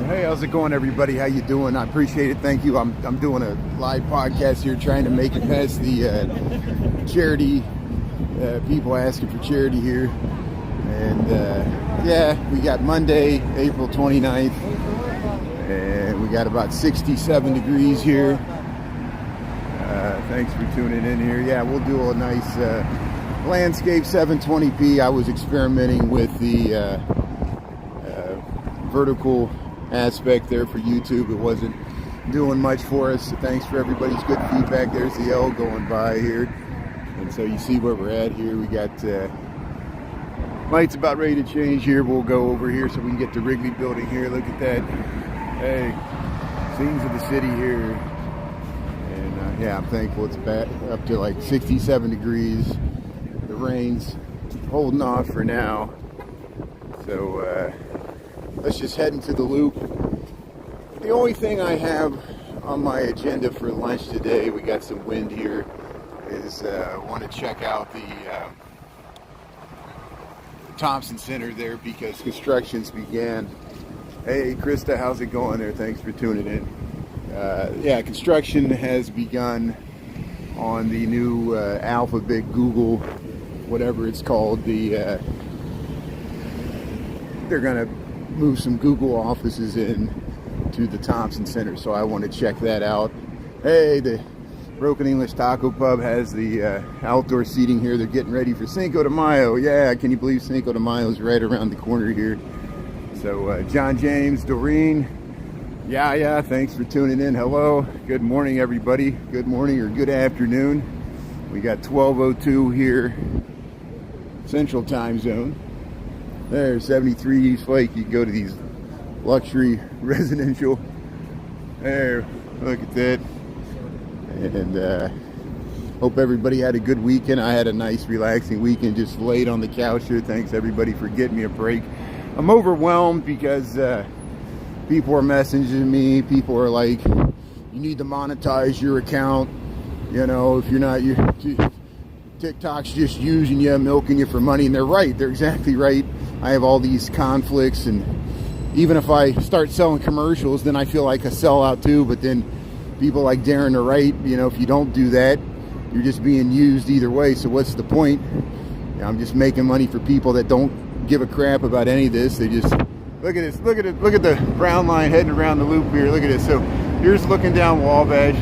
Hey, how's it going, everybody? How you doing? I appreciate it. Thank you. I'm doing a live podcast here, trying to make it past the charity people asking for charity here. And yeah, we got Monday, April 29th, and we got about 67 degrees here. Thanks for tuning in here. Yeah, we'll do a nice landscape 720p. I was experimenting with the vertical aspect there for YouTube. It wasn't doing much for us, so thanks for everybody's good feedback. There's the L going by here, and so you see where we're at here. We got light's about ready to change here. We'll go over here so we can get the Wrigley building here. Look at that. Hey, scenes of the city here. And yeah, I'm thankful it's back up to like 67 degrees. The rain's holding off for now, so let's just head into the loop. The only thing I have on my agenda for lunch today, we got some wind here, is I want to check out the Thompson Center there because construction's began. Hey Krista, how's it going there? Thanks for tuning in. Yeah, construction has begun on the new Alphabet, Google, whatever it's called. They're gonna move some Google offices in to the Thompson Center, so I want to check that out. Hey, the Broken English Taco Pub has the outdoor seating here. They're getting ready for Cinco de Mayo. Yeah, can you believe Cinco de Mayo is right around the corner here? So John James, Doreen, yeah, thanks for tuning in. Hello, good morning everybody. Good morning or good afternoon. We got 12:02 here, Central Time Zone. There's 73 East Lake. You can go to these luxury residential. There, look at that. And hope everybody had a good weekend. I had a nice relaxing weekend, just laid on the couch here. Thanks everybody for getting me a break. I'm overwhelmed because people are messaging me. People are like, you need to monetize your account. You know, if you're not, TikTok's just using you, milking you for money. And they're right. They're exactly right. I have all these conflicts, and even if I start selling commercials, then I feel like a sellout too. But then people like Darren are right. You know, if you don't do that, you're just being used either way. So what's the point? You know, I'm just making money for people that don't give a crap about any of this. They just look at this. Look at it. Look at the brown line heading around the loop here. Look at this. So here's looking down Wabash.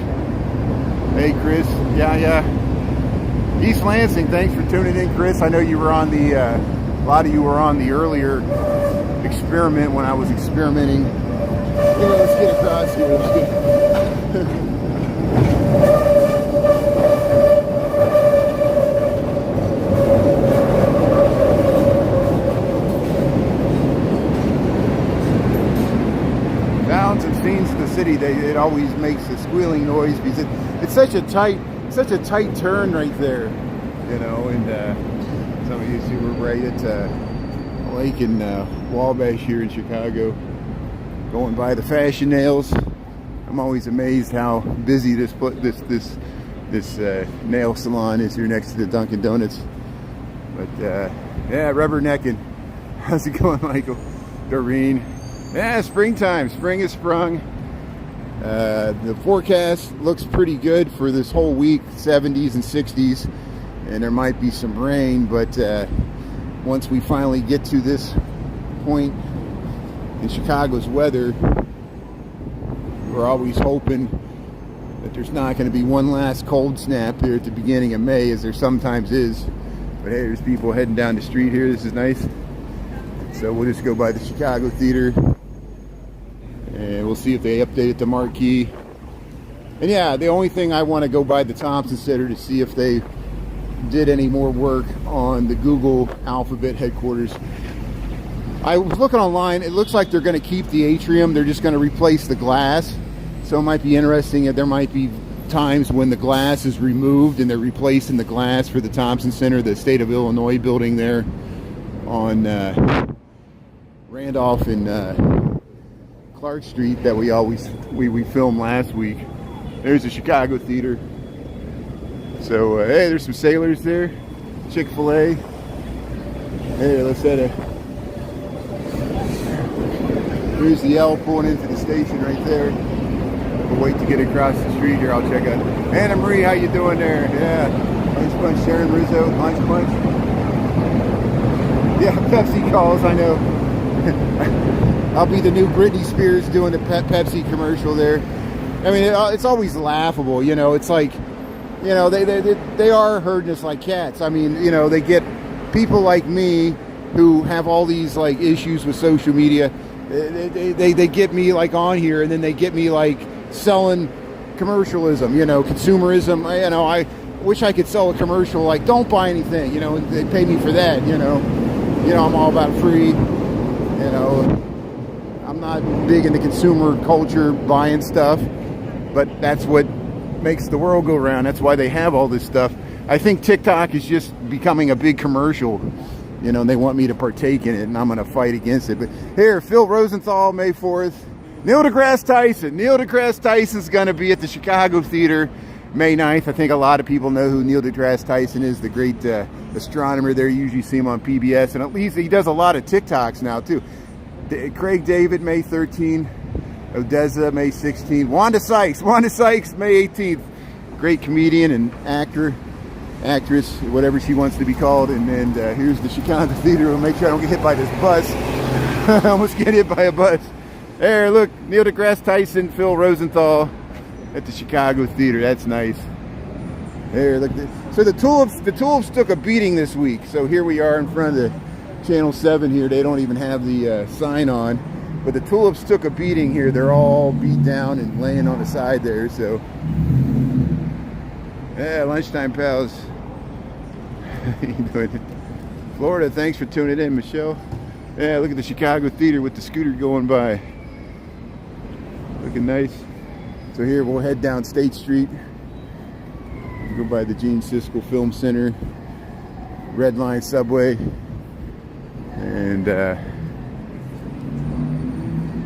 Hey Chris. Yeah. East Lansing. Thanks for tuning in, Chris. I know you were on the. A lot of you were on the earlier experiment when I was experimenting. Yeah, let's get across here. Sounds and scenes of the city. It always makes a squealing noise because it's such a tight turn right there, you know. And some of you see we're right at a lake in Wabash here in Chicago, going by the Fashion Nails. I'm always amazed how busy this nail salon is here next to the Dunkin' Donuts. But yeah, rubbernecking. How's it going, Michael? Doreen. Yeah, springtime. Spring has sprung. The forecast looks pretty good for this whole week, 70s and 60s. And there might be some rain, but once we finally get to this point in Chicago's weather, we're always hoping that there's not going to be one last cold snap here at the beginning of May, as there sometimes is. But hey, there's people heading down the street here. This is nice. So we'll just go by the Chicago Theater, and we'll see if they updated the marquee. And yeah, the only thing I want to go by the Thompson Center to see if they did any more work on the Google Alphabet headquarters. I was looking online. It looks like they're going to keep the atrium. They're just going to replace the glass. So it might be interesting. There might be times when the glass is removed and they're replacing the glass for the Thompson Center, the State of Illinois building there on Randolph and Clark Street that we filmed last week. There's the Chicago Theater. So, hey, there's some sailors there. Chick-fil-A. Hey, let's head There's the L pulling into the station right there. We'll wait to get across the street here. I'll check out. Anna Marie, how you doing there? Yeah. Lunch Punch, Sharon Rizzo, Lunch Punch. Yeah, Pepsi calls, I know. I'll be the new Britney Spears doing the Pepsi commercial there. I mean, it's always laughable, you know. It's like, you know, they are herding us like cats. I mean, you know, they get people like me who have all these like issues with social media. They get me like on here, and then they get me like selling commercialism, you know, consumerism. You know, I wish I could sell a commercial like don't buy anything, you know, and they pay me for that, you know. I'm all about free, you know. I'm not big into consumer culture buying stuff, but that's what makes the world go round. That's why they have all this stuff. I think TikTok is just becoming a big commercial, you know, and they want me to partake in it, and I'm going to fight against it. But here, Phil Rosenthal, May 4th. Neil deGrasse Tyson. Neil deGrasse Tyson's going to be at the Chicago Theater May 9th. I think a lot of people know who Neil deGrasse Tyson is, the great astronomer there. You usually see him on PBS, and at least he does a lot of TikToks now, too. Craig David, May 13th. Odessa, May 16th. Wanda Sykes, May 18th. Great comedian and actress, whatever she wants to be called. And here's the Chicago Theater. We'll make sure I don't get hit by this bus. I almost get hit by a bus. There, look, Neil deGrasse Tyson, Phil Rosenthal at the Chicago Theater. That's nice. There, look. So the Tulips took a beating this week. So here we are in front of the Channel 7 here. They don't even have the sign on. But the Tulips took a beating here. They're all beat down and laying on the side there. So, yeah, lunchtime pals. How you doing? Florida, thanks for tuning in, Michelle. Yeah, look at the Chicago Theater with the scooter going by. Looking nice. So here we'll head down State Street. Go by the Gene Siskel Film Center, Red Line Subway, and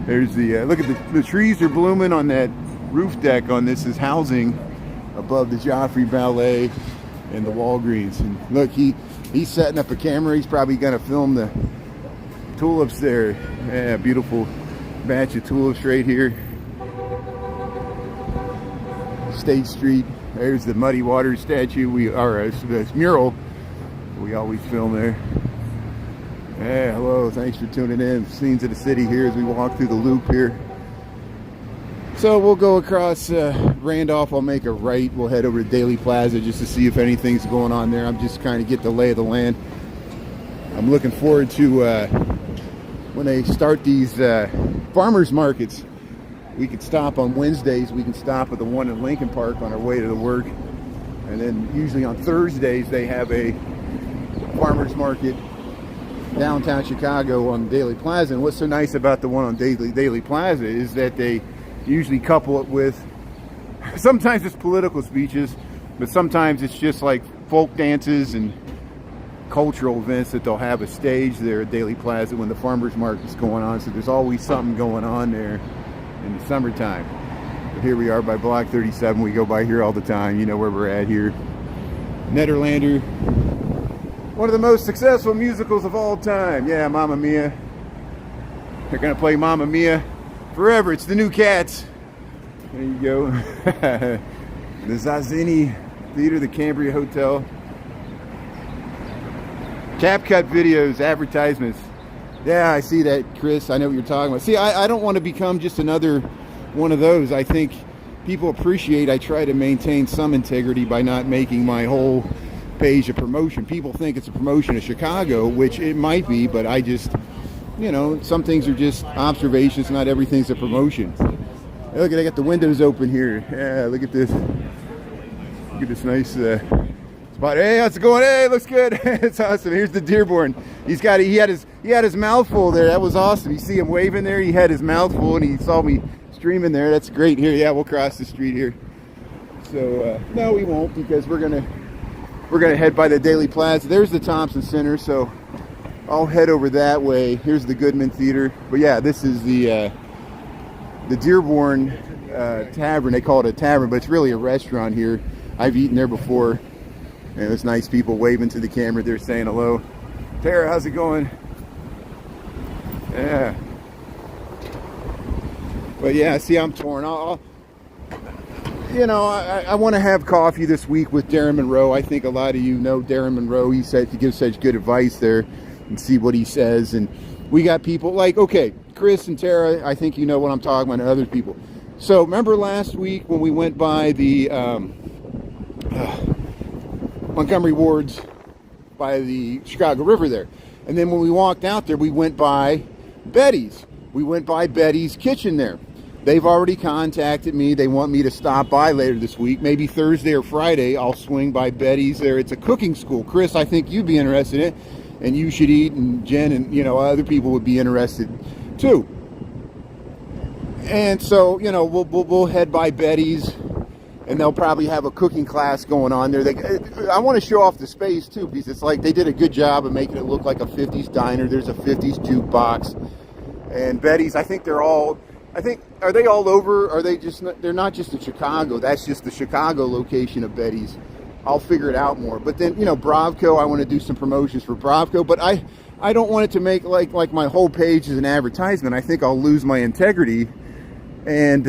there's the look at the trees are blooming on that roof deck on this is housing above the Joffrey Ballet and the Walgreens. And look, he's setting up a camera. He's probably gonna film the tulips there. Yeah, beautiful batch of tulips right here. State Street. There's the Muddy Waters statue. This mural we always film there. Yeah, hello, thanks for tuning in. Scenes of the city here as we walk through the loop here. So we'll go across Randolph. I'll make a right. We'll head over to Daily Plaza just to see if anything's going on there. I'm just kind of get the lay of the land. I'm looking forward to when they start these farmers markets. We could stop on Wednesdays. We can stop at the one in Lincoln Park on our way to the work. And then usually on Thursdays they have a farmers market downtown Chicago on Daily Plaza. And what's so nice about the one on Daily Plaza is that they usually couple it with, sometimes it's political speeches, but sometimes it's just like folk dances and cultural events that they'll have a stage there at Daily Plaza when the farmers market's going on. So there's always something going on there in the summertime. But here we are by Block 37. We go by here all the time. You know where we're at here. Nederlander. One of the most successful musicals of all time. Yeah, Mamma Mia. They're going to play Mamma Mia forever. It's the new Cats. There you go. The Zazzini Theater, the Cambria Hotel. CapCut videos, advertisements. Yeah, I see that, Chris. I know what you're talking about. See, I don't want to become just another one of those. I think people appreciate I try to maintain some integrity by not making my whole page a promotion. People think it's a promotion of Chicago, which it might be, but I just, you know, some things are just observations. Not everything's a promotion. Hey, look, I got the windows open here. Yeah, look at this. Look at this nice spot. Hey, how's it going? Hey, looks good. It's awesome. Here's the Dearborn. He had his mouth full there. That was awesome. You see him waving there. He had his mouth full, and he saw me streaming there. That's great. Here, yeah, we'll cross the street here. So no, we won't, because we're gonna head by the Daily Plaza. There's the Thompson Center, so I'll head over that way. Here's the Goodman Theater. But yeah, this is the Dearborn Tavern. They call it a tavern, but it's really a restaurant here. I've eaten there before. And there's nice people waving to the camera. They're saying hello. Tara, how's it going? Yeah. But yeah, see, I'm torn. I want to have coffee this week with Darren Monroe. I think a lot of you know Darren Monroe. He gives such good advice there, and see what he says. And we got people like, okay, Chris and Tara, I think you know what I'm talking about, and other people. So remember last week when we went by the Montgomery Wards by the Chicago River there. And then when we walked out there, we went by Betty's. We went by Betty's kitchen there. They've already contacted me. They want me to stop by later this week. Maybe Thursday or Friday, I'll swing by Betty's there. It's a cooking school. Chris, I think you'd be interested in it. And you should eat, and Jen and, other people would be interested too. And so, we'll head by Betty's, and they'll probably have a cooking class going on there. I want to show off the space too, because it's like they did a good job of making it look like a 50s diner. There's a 50s jukebox. And Betty's, are they all over? Are they they're not just in Chicago. That's just the Chicago location of Betty's. I'll figure it out more. But then, Bravco, I want to do some promotions for Bravco, but I don't want it to make like my whole page is an advertisement. I think I'll lose my integrity. And,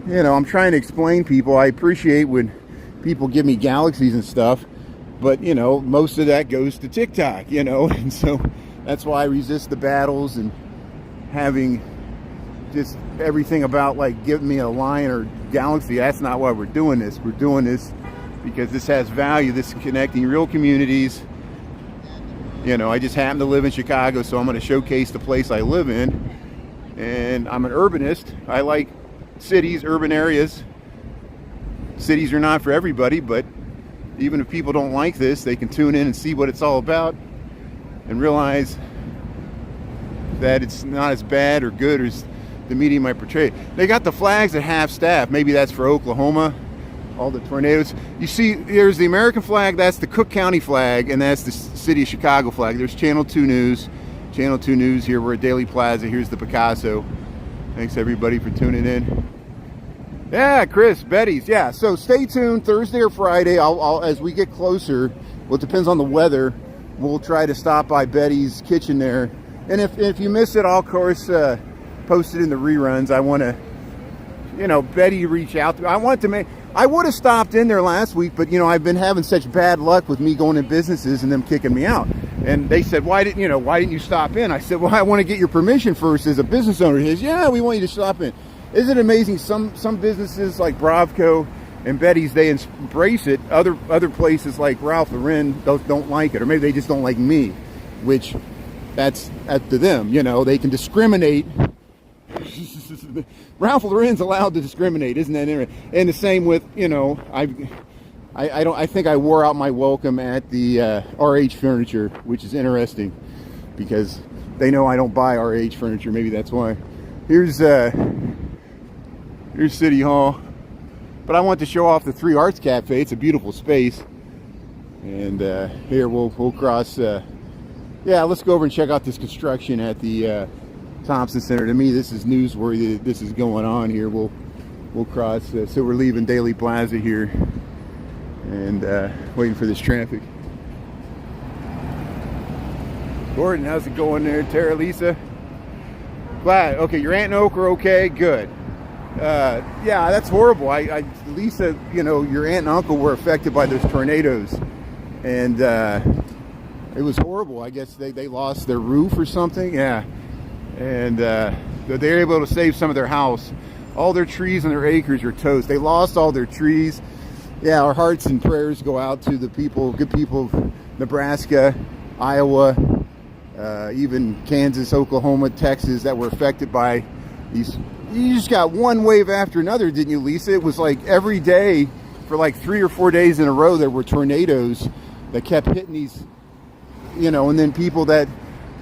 I'm trying to explain people. I appreciate when people give me galaxies and stuff, but, most of that goes to TikTok, and so that's why I resist the battles and having just everything about giving me a line or galaxy. That's not why we're doing this. We're doing this because this has value. This is connecting real communities. I just happen to live in Chicago, so I'm going to showcase the place I live in. And I'm an urbanist. I like cities, urban areas. Cities are not for everybody, but even if people don't like this, they can tune in and see what it's all about and realize that it's not as bad or good as the media might portray. They got the flags at half staff. Maybe that's for Oklahoma, all the tornadoes. You see, there's the American flag, that's the Cook County flag, and that's the City of Chicago flag. There's Channel 2 News. Channel 2 News here. We're at Daily Plaza. Here's the Picasso. Thanks everybody for tuning in. Yeah, Chris, Betty's. Yeah, so stay tuned Thursday or Friday. I'll as we get closer, well, it depends on the weather, we'll try to stop by Betty's kitchen there. And if you miss it, I'll of course post it in the reruns. I want to, Betty reach out to. I would have stopped in there last week, but I've been having such bad luck with me going to businesses and them kicking me out. And they said, why didn't you stop in? I said, well, I want to get your permission first as a business owner. He says, yeah, we want you to stop in. Isn't it amazing? Some businesses like Bravco and Betty's, they embrace it. Other places like Ralph Lauren don't like it, or maybe they just don't like me, which that's up to them. They can discriminate. Ralph Lauren's allowed to discriminate, isn't that interesting? And the same with, I think I wore out my welcome at the RH Furniture, which is interesting because they know I don't buy RH Furniture. Maybe that's why. Here's City Hall. But I want to show off the 3 Arts Cafe. It's a beautiful space. And here we'll cross. Let's go over and check out this construction at the Thompson Center. To me, this is newsworthy that this is going on here. We'll cross. So we're leaving Daily Plaza here. And waiting for this traffic. Gordon, how's it going there? Tara, Lisa? Glad. Okay, your aunt and uncle are okay? Good. Yeah, that's horrible. Lisa, your aunt and uncle were affected by those tornadoes. And it was horrible. I guess they lost their roof or something. Yeah. And they were able to save some of their house. All their trees and their acres are toast. They lost all their trees. Yeah, our hearts and prayers go out to the good people of Nebraska, Iowa, even Kansas, Oklahoma, Texas that were affected by these. You just got one wave after another, didn't you, Lisa? It was like every day for 3 or 4 days in a row there were tornadoes that kept hitting these, and then people that,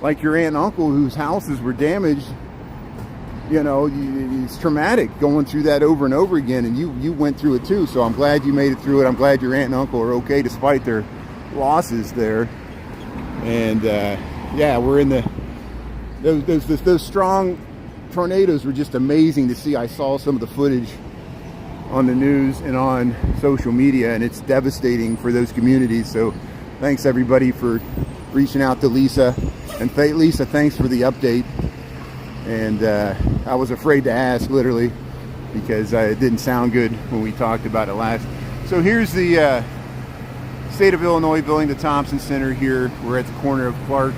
like your aunt and uncle, whose houses were damaged, it's traumatic going through that over and over again, and you went through it too. So I'm glad you made it through it. I'm glad your aunt and uncle are okay despite their losses there. And we're in those strong tornadoes were just amazing to see. I saw some of the footage on the news and on social media, and it's devastating for those communities. So thanks everybody for reaching out to Lisa. And Lisa, thanks for the update. And I was afraid to ask, literally, because it didn't sound good when we talked about it last. So here's the State of Illinois building, the Thompson Center here. We're at the corner of Clark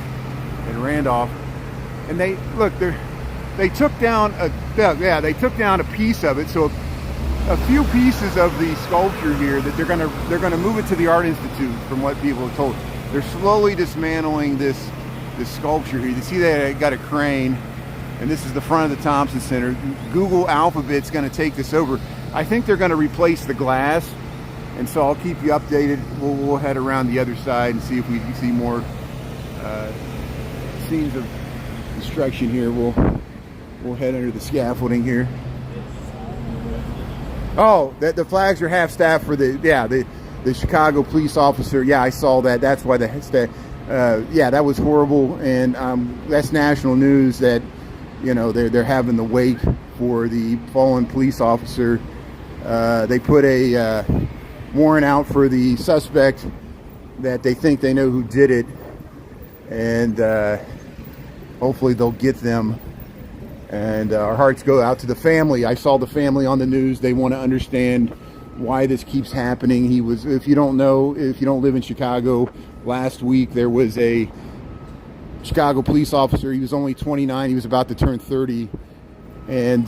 and Randolph. And they took down a piece of it. So a few pieces of the sculpture here that they're gonna move it to the Art Institute, from what people have told. They're slowly dismantling this sculpture here. You see that it got a crane, and this is the front of the Thompson Center. Google Alphabet's gonna take this over. I think they're gonna replace the glass, and so I'll keep you updated. We'll head around the other side and see if we can see more scenes of destruction here. We'll head under the scaffolding here. Oh, the flags are half staff for the Chicago police officer. Yeah, I saw that. That's why that was horrible, and that's national news that, you know, they're having the wake for the fallen police officer. They put a warrant out for the suspect that they think they know who did it, and hopefully they'll get them. And our hearts go out to the family. I saw the family on the news. They want to understand why this keeps happening. If you don't live in Chicago, last week there was a Chicago police officer. He was only 29. He was about to turn 30, and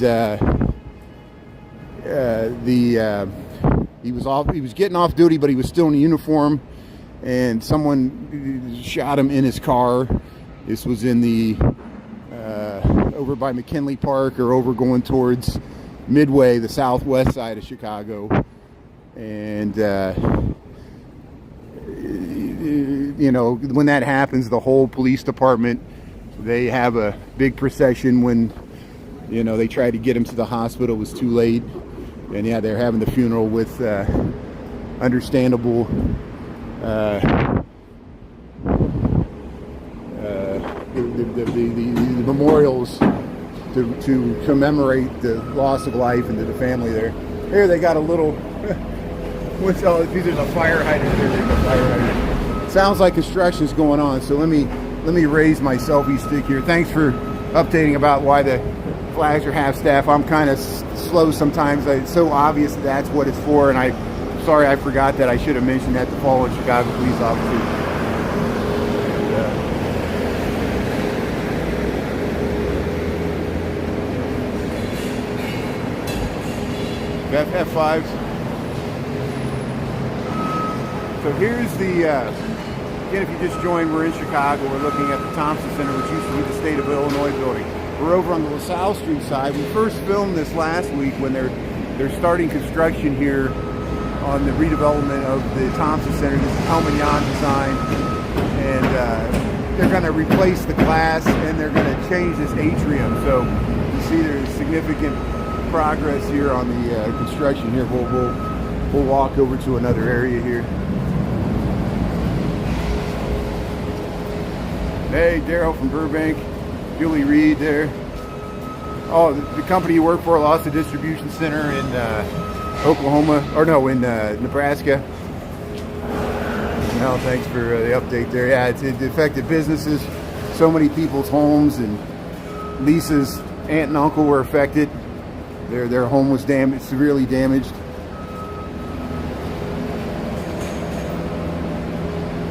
he was getting off duty, but he was still in uniform, and someone shot him in his car. This was in the over by McKinley Park, or over going towards Midway, the southwest side of Chicago. And you know, when that happens, the whole police department, they have a big procession. When, you know, they tried to get him to the hospital, it was too late. And yeah, they're having the funeral with understandable the memorials to commemorate the loss of life, and to the family there. Here they got a little there's a fire hydrant there. There's a fire hydrant. Sounds like construction is going on, so let me raise my selfie stick here. Thanks for updating about why the flags are half staff. I'm kind of slow sometimes. It's so obvious that's what it's for, and I'm sorry I forgot that. I should have mentioned that to fallen Chicago police officers. F5s. So here's the, again, if you just joined, we're in Chicago. We're looking at the Thompson Center, which used to be the State of Illinois building. We're over on the LaSalle Street side. We first filmed this last week when they're starting construction here on the redevelopment of the Thompson Center. This is Helmignon design, and they're going to replace the glass, and they're going to change this atrium. So you see there's significant progress here on the construction here. We'll walk over to another area here. Hey, Daryl from Burbank, Julie Reed there. Oh, the company you work for lost a distribution center in Nebraska. No, thanks for the update there. Yeah, it affected businesses. So many people's homes, and Lisa's aunt and uncle were affected. Their home was damaged, severely damaged.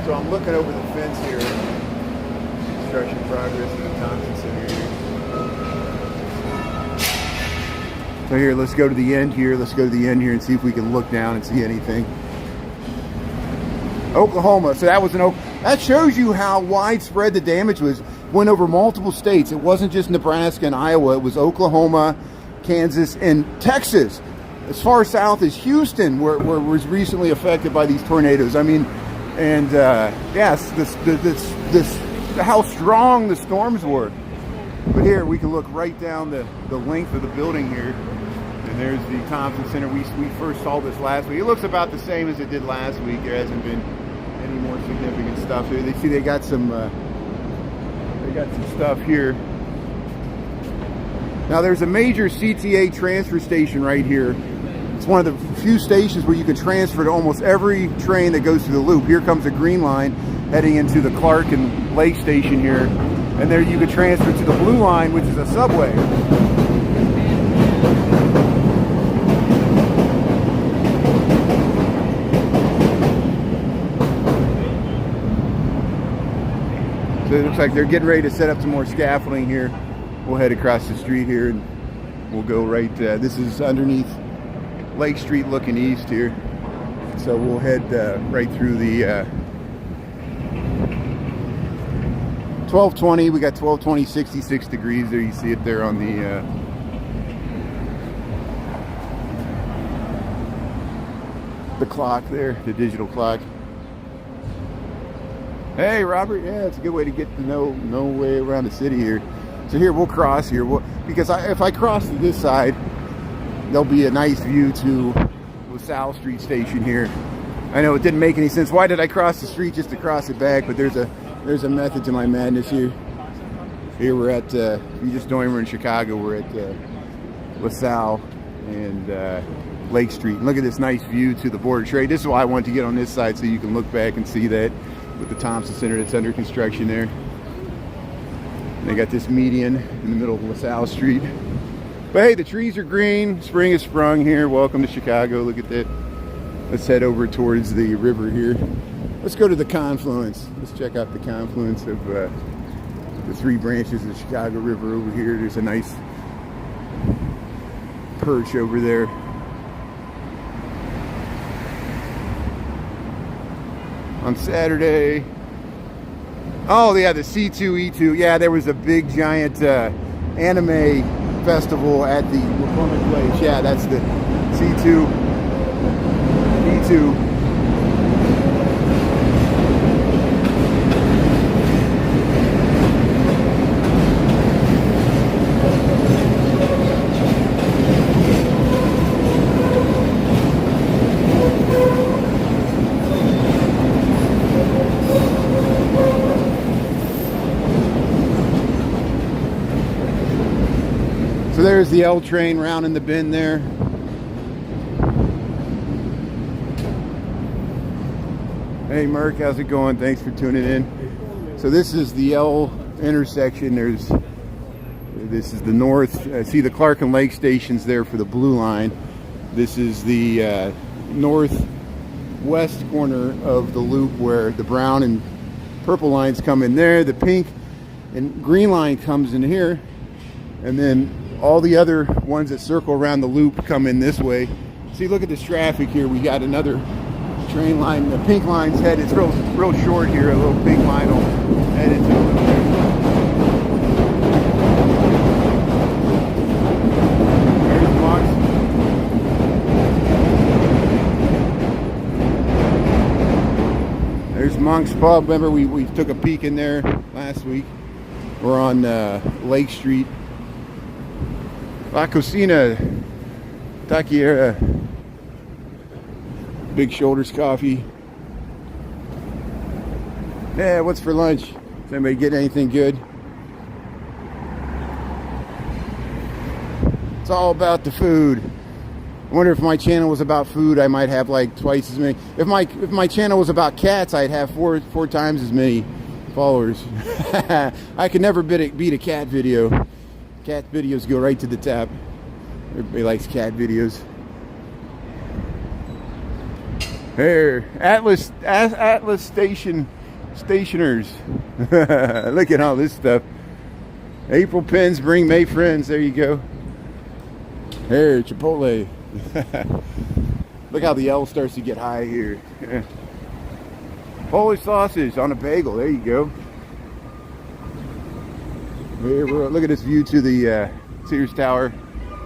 So I'm looking over the fence here. Construction progress in the Thompson Center here. So here, let's go to the end here. Let's go to the end here and see if we can look down and see anything. Oklahoma. So that was that shows you how widespread the damage was. Went over multiple states. It wasn't just Nebraska and Iowa. It was Oklahoma, Kansas, and Texas, as far south as Houston, where was recently affected by these tornadoes. I mean, and yes, this how strong the storms were. But here we can look right down the length of the building here, and there's the Thompson Center. We first saw this last week. It looks about the same as it did last week. There hasn't been any more significant stuff here. They got some stuff here. Now there's a major CTA transfer station right here. It's one of the few stations where you can transfer to almost every train that goes through the loop. Here comes the green line heading into the Clark and Lake station here. and there you could transfer to the blue line, which is a subway. So it looks like they're getting ready to set up some more scaffolding here. We'll head across the street here and we'll go right, this is underneath Lake Street looking east here. So we'll head right through the 1220. We got 1220, 66 degrees there. You see it there on the clock there, the digital clock. Hey, Robert. Yeah, it's a good way to get to know way around the city here. So here, we'll cross here. Because if I cross to this side, there'll be a nice view to LaSalle Street Station here. I know it didn't make any sense. Why did I cross the street just to cross it back? But there's a method to my madness here. Here we're at, if you just know we're in Chicago, we're at LaSalle and Lake Street. And look at this nice view to the Board of Trade. This is why I wanted to get on this side so you can look back and see that with the Thompson Center that's under construction there. And they got this median in the middle of LaSalle Street. But hey, the trees are green. Spring has sprung here. Welcome to Chicago. Look at that. Let's head over towards the river here. Let's go to the confluence. Let's check out the confluence of the three branches of the Chicago River over here. There's a nice perch over there. On Saturday. Oh yeah, the C2E2. Yeah, there was a big giant anime festival at the McCormick Place. Yeah, that's the C2E2. So there's the L train rounding the bend there. Hey Merc, how's it going? Thanks for tuning in. So this is the L intersection. This is the north. See the Clark and Lake stations there for the blue line. This is the northwest corner of the loop where the brown and purple lines come in there. The pink and green line comes in here. And then all the other ones that circle around the loop come in this way. See, look at this traffic here. We got another train line. The pink line's headed. It's real short here. A little pink line will head into it. There's Monk's. There's Monk's Pub. Remember, we took a peek in there last week. We're on Lake Street. La Cocina Taquiera. Big Shoulders Coffee. Yeah, what's for lunch? Does anybody get anything good? It's all about the food. I wonder if my channel was about food, I might have like twice as many. If my channel was about cats, I'd have four times as many followers. I could never beat a cat video. Cat videos go right to the top. Everybody likes cat videos. Here, Atlas stationers. Look at all this stuff. April pens bring May friends. There you go. Here, Chipotle. Look how the L starts to get high here. Polish sausage on a bagel. There you go. Look at this view to the Sears Tower.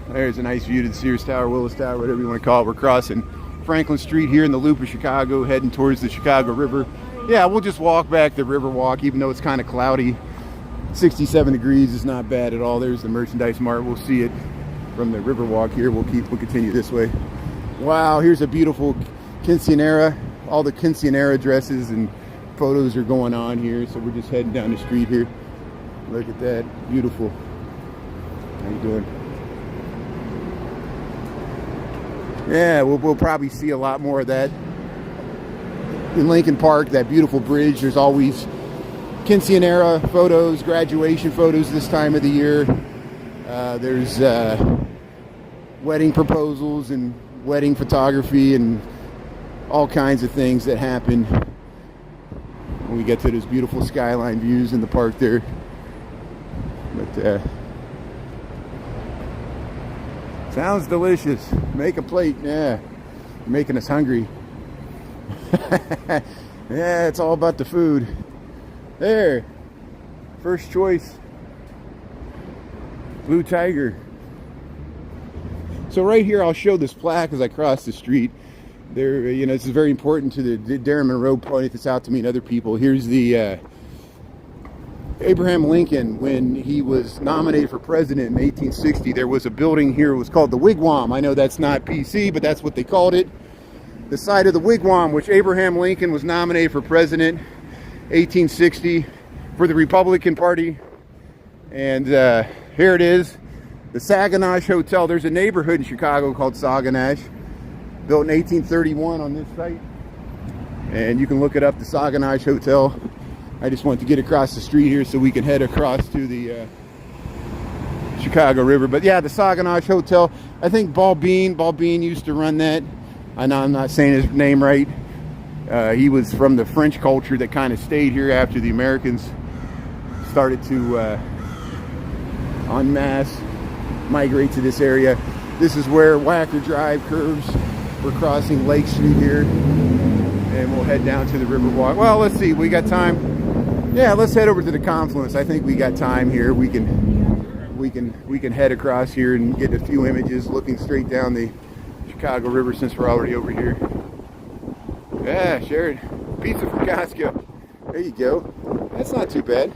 There's a nice view to the Sears Tower, Willis Tower, whatever you want to call it. We're crossing Franklin Street here in the loop of Chicago, heading towards the Chicago River. Yeah, we'll just walk back the Riverwalk, even though it's kind of cloudy. 67 degrees is not bad at all. There's the Merchandise Mart. We'll see it from the Riverwalk here. We'll continue this way. Wow, here's a beautiful quinceanera. All the quinceanera dresses and photos are going on here. So we're just heading down the street here. Look at that, beautiful. How you doing? Yeah, we'll probably see a lot more of that in Lincoln Park. That beautiful bridge. There's always quinceanera photos, graduation photos this time of the year. There's wedding proposals and wedding photography and all kinds of things that happen when we get to those beautiful skyline views in the park there. But sounds delicious. Make a plate. Yeah, you're making us hungry. Yeah, it's all about the food. There, first choice, Blue Tiger. So right here, I'll show this plaque as I cross the street. There, you know, this is very important to the Darren Monroe pointed this out to me and other people. Here's the Abraham Lincoln, when he was nominated for president in 1860, there was a building here. It was called the Wigwam. I know that's not PC, but that's what they called it. The site of the Wigwam, which Abraham Lincoln was nominated for president 1860 for the Republican Party. And here it is, the Saguenay Hotel. There's a neighborhood in Chicago called Saguenay, built in 1831 on this site. And you can look it up, the Saguenay Hotel. I just want to get across the street here so we can head across to the Chicago River. But yeah, the Saguenay Hotel. I think Ball Bean used to run that. I know I'm not saying his name right. He was from the French culture that kind of stayed here after the Americans started to en masse migrate to this area. This is where Wacker Drive curves. We're crossing Lake Street here, and we'll head down to the Riverwalk. Well, let's see, we got time. Yeah, let's head over to the confluence. I think we got time here. We can head across here and get a few images looking straight down the Chicago River since we're already over here. Yeah, Sharon, pizza from Costco. There you go. That's not too bad.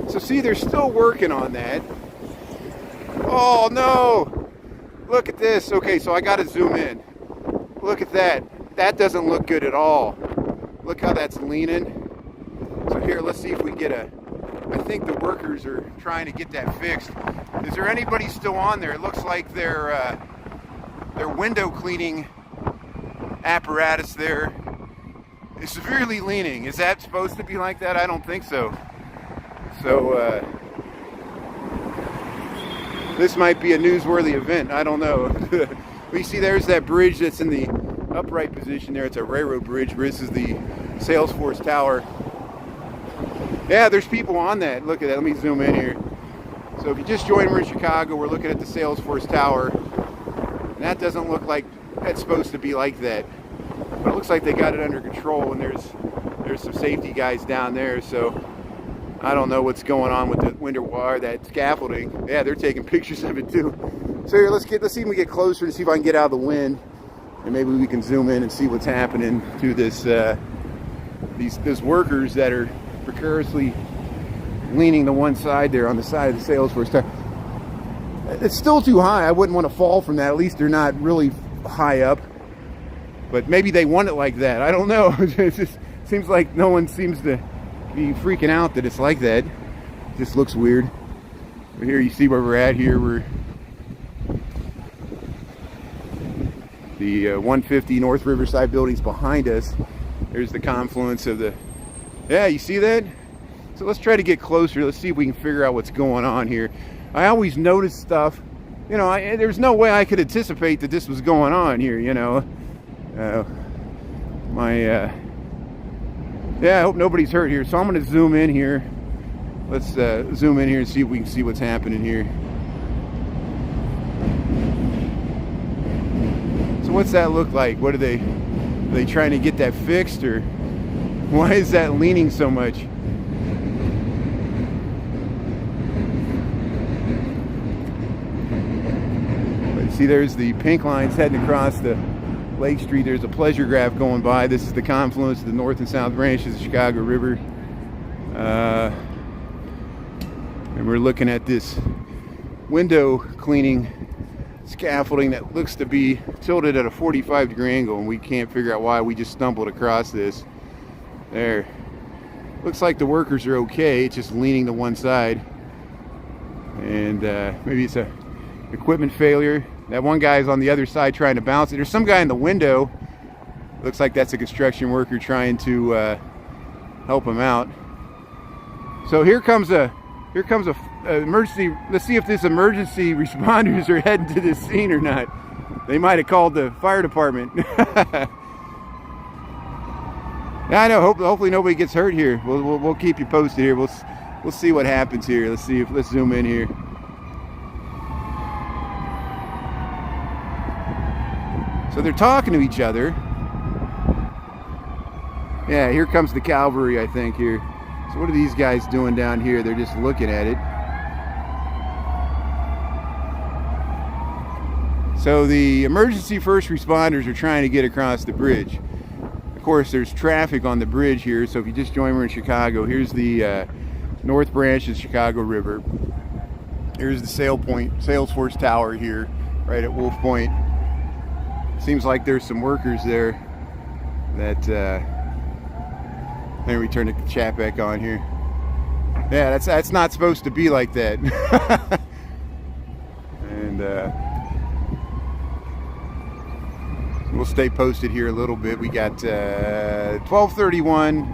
So see, they're still working on that. Oh no! Look at this. Okay, so I got to zoom in. Look at that. That doesn't look good at all. Look how that's leaning. So here, let's see if we get a... I think the workers are trying to get that fixed. Is there anybody still on there? It looks like their window cleaning apparatus there is severely leaning. Is that supposed to be like that? I don't think so. So this might be a newsworthy event. I don't know. We see there's that bridge that's in the upright position there. It's a railroad bridge. This is the Salesforce Tower. Yeah, there's people on that. Look at that. Let me zoom in here. So if you just joined, we're in Chicago. We're looking at the Salesforce Tower. And that doesn't look like that's supposed to be like that. But it looks like they got it under control, and there's some safety guys down there. So I don't know what's going on with the window wire, that scaffolding. Yeah, they're taking pictures of it too. So here, let's see if we can get closer to see if I can get out of the wind, and maybe we can zoom in and see what's happening to this these workers that are precariously leaning to one side there on the side of the Salesforce Tower. It's still too high. I wouldn't want to fall from that. At least they're not really high up. But maybe they want it like that. I don't know. It just seems like no one seems to be freaking out that it's like that. It just looks weird. But here you see where we're at here. We're the 150 North Riverside buildings behind us. There's the confluence of the... Yeah, you see that? So let's try to get closer. Let's see if we can figure out what's going on here. I always notice stuff. You know, there's no way I could anticipate that this was going on here, you know. Yeah, I hope nobody's hurt here. So I'm going to zoom in here. Let's zoom in here and see if we can see what's happening here. So what's that look like? What are they trying to get that fixed, or why is that leaning so much? But see, there's the pink lines heading across the Lake Street. There's a pleasure graph going by. This is the confluence of the north and south branches of the Chicago River. And we're looking at this window cleaning scaffolding that looks to be tilted at a 45-degree angle, and we can't figure out why. We just stumbled across this. There. Looks like the workers are okay. It's just leaning to one side. And maybe it's a equipment failure. That one guy is on the other side trying to bounce it. There's some guy in the window. Looks like that's a construction worker trying to help them out. So here comes a emergency. Let's see if this emergency responders are heading to this scene or not. They might have called the fire department. Yeah, I know. Hopefully nobody gets hurt here. We'll keep you posted here. We'll see what happens here. Let's zoom in here. So they're talking to each other. Yeah, here comes the cavalry, I think, here. So what are these guys doing down here? They're just looking at it. So the emergency first responders are trying to get across the bridge. Of course, there's traffic on the bridge here. So if you just joined, we're in Chicago. Here's the North Branch of the Chicago River. Here's the Salesforce Tower here, right at Wolf Point. Seems like there's some workers there that maybe we turn the chat back on here. Yeah, that's not supposed to be like that. And we'll stay posted here a little bit. We got 12:31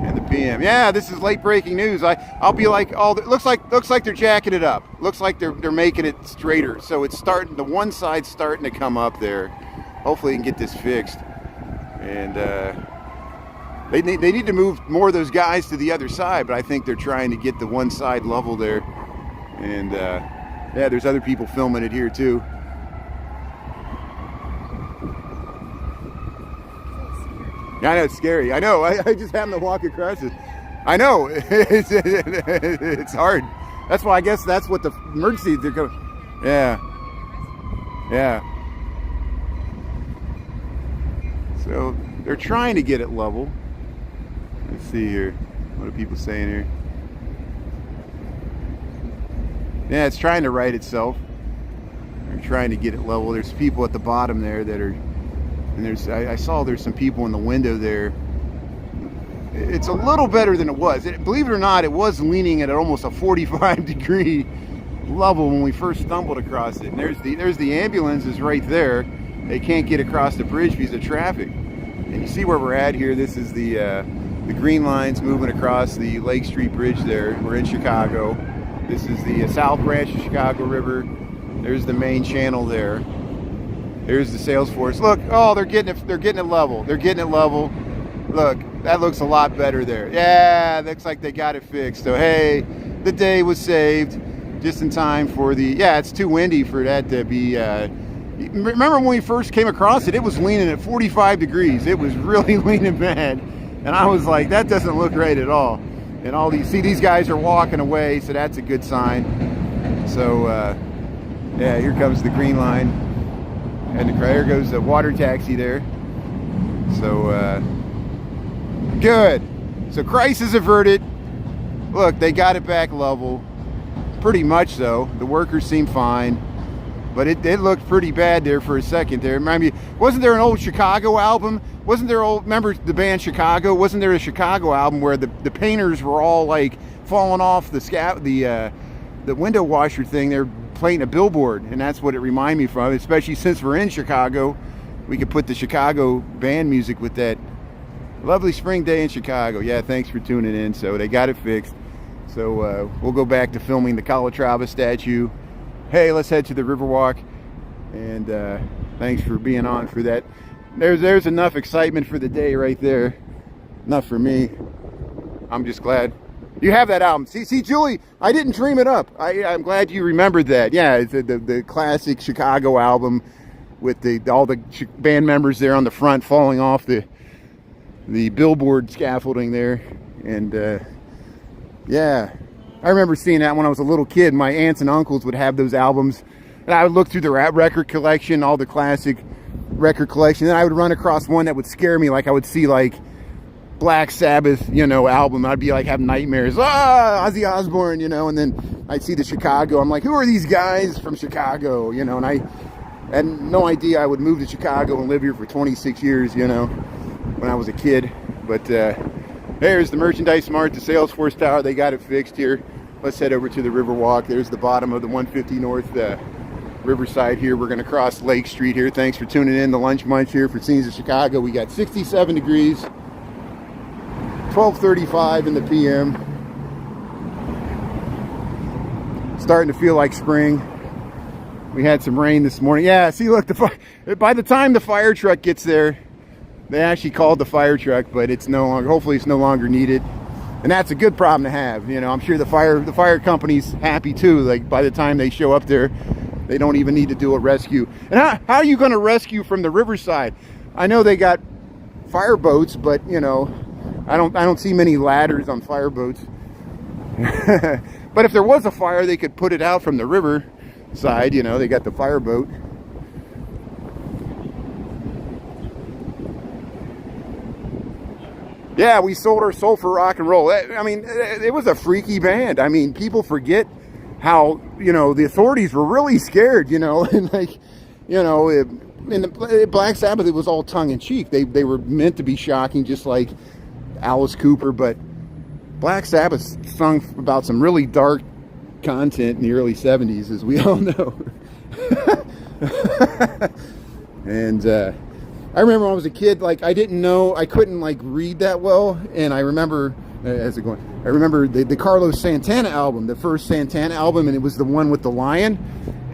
in the PM. Yeah, this is late breaking news. I'll be like, looks like they're jacking it up. Looks like they're making it straighter. So it's starting. The one side's starting to come up there. Hopefully, we can get this fixed. And they need to move more of those guys to the other side. But I think they're trying to get the one side level there. And yeah, there's other people filming it here too. I know, it's scary. I know. I just happened to walk across it. I know. It's hard. That's why I guess that's what the emergency they're going. Yeah. Yeah. So they're trying to get it level. Let's see here. What are people saying here? Yeah, it's trying to right itself. They're trying to get it level. There's people at the bottom there that are. And I saw there's some people in the window there. It's a little better than it was. Believe it or not, it was leaning at almost a 45-degree level when we first stumbled across it. And there's the ambulance is right there. They can't get across the bridge because of traffic. And you see where we're at here. This is the green lines moving across the Lake Street Bridge there. We're in Chicago. This is the South Branch of Chicago River. There's the main channel there. Here's the Salesforce. Look, oh, they're getting it level. They're getting it level. Look, that looks a lot better there. Yeah, looks like they got it fixed. So hey, the day was saved just in time for the. Yeah, it's too windy for that to be. Remember when we first came across it? It was leaning at 45 degrees. It was really leaning bad, and I was like, that doesn't look right at all. And these guys are walking away, so that's a good sign. So yeah, here comes the green line. And there goes the water taxi there. So, good. So crisis averted. Look, they got it back level. Pretty much so. The workers seem fine. But it looked pretty bad there for a second there. Remind me, wasn't there an old Chicago album? Remember the band Chicago? Wasn't there a Chicago album where the painters were all like falling off the window washer thing? They're playing a billboard, and that's what it reminded me from, especially since we're in Chicago. We could put the Chicago band music with that lovely spring day in Chicago. Yeah, thanks for tuning in. So they got it fixed. So we'll go back to filming the Calatrava statue. Hey, let's head to the Riverwalk, and thanks for being on for that. There's enough excitement for the day right there. Enough for me. I'm just glad you have that album. See, Julie, I didn't dream it up. I'm glad you remembered that. Yeah, it's the classic Chicago album with all the band members there on the front falling off the billboard scaffolding there. And yeah, I remember seeing that when I was a little kid. My aunts and uncles would have those albums, and I would look through the record collection, all the classic record collection, and I would run across one that would scare me. Like I would see like Black Sabbath, album. I'd be like having nightmares. Ozzy Osbourne, and then I'd see the Chicago. I'm like, who are these guys from Chicago? And I had no idea I would move to Chicago and live here for 26 years, when I was a kid. But there's the Merchandise Mart, the Salesforce Tower. They got it fixed here. Let's head over to the Riverwalk. There's the bottom of the 150 North Riverside here. We're going to cross Lake Street here. Thanks for tuning in. The Lunch Munch here for Scenes of Chicago. We got 67 degrees. 12:35 in the PM. Starting to feel like spring. We had some rain this morning. Yeah, see, look, by the time the fire truck gets there, they actually called the fire truck, but it's no longer, hopefully it's no longer needed. And that's a good problem to have. You know, I'm sure the fire company's happy too. Like, by the time they show up there, they don't even need to do a rescue. And how are you going to rescue from the riverside? I know they got fire boats, but you know, I don't see many ladders on fire boats. But if there was a fire, they could put it out from the river side. You know, they got the fire boat. Yeah, we sold our soul for rock and roll. I mean, it was a freaky band. I mean, people forget how, you know, the authorities were really scared, you know, and like, you know, in the Black Sabbath, it was all tongue in cheek. They were meant to be shocking, just like Alice Cooper, but Black Sabbath sung about some really dark content in the early 70s, as we all know. And I remember when I was a kid, like, I didn't know, I couldn't like read that well, and I remember, how's it going? I remember the Carlos Santana album, the first Santana album, and it was the one with the lion,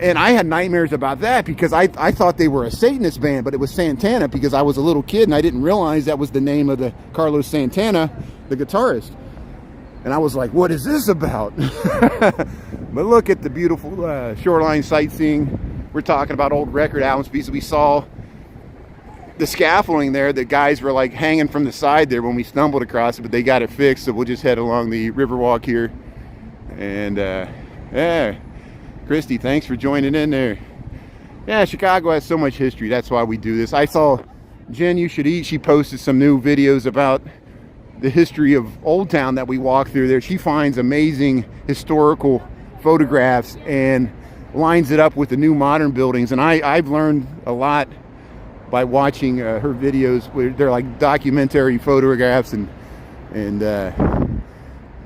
and I had nightmares about that because I thought they were a Satanist band, but it was Santana because I was a little kid and I didn't realize that was the name of the Carlos Santana, the guitarist. And I was like, what is this about? But look at the beautiful shoreline sightseeing. We're talking about old record albums because we saw the scaffolding there. The guys were like hanging from the side there when we stumbled across it, but they got it fixed. So we'll just head along the Riverwalk here. And yeah, Christy, thanks for joining in there. Yeah, Chicago has so much history. That's why we do this. I saw Jen You Should Eat. She posted some new videos about the history of Old Town that we walk through there. She finds amazing historical photographs and lines it up with the new modern buildings. And I've learned a lot by watching her videos. Where they're like documentary photographs, and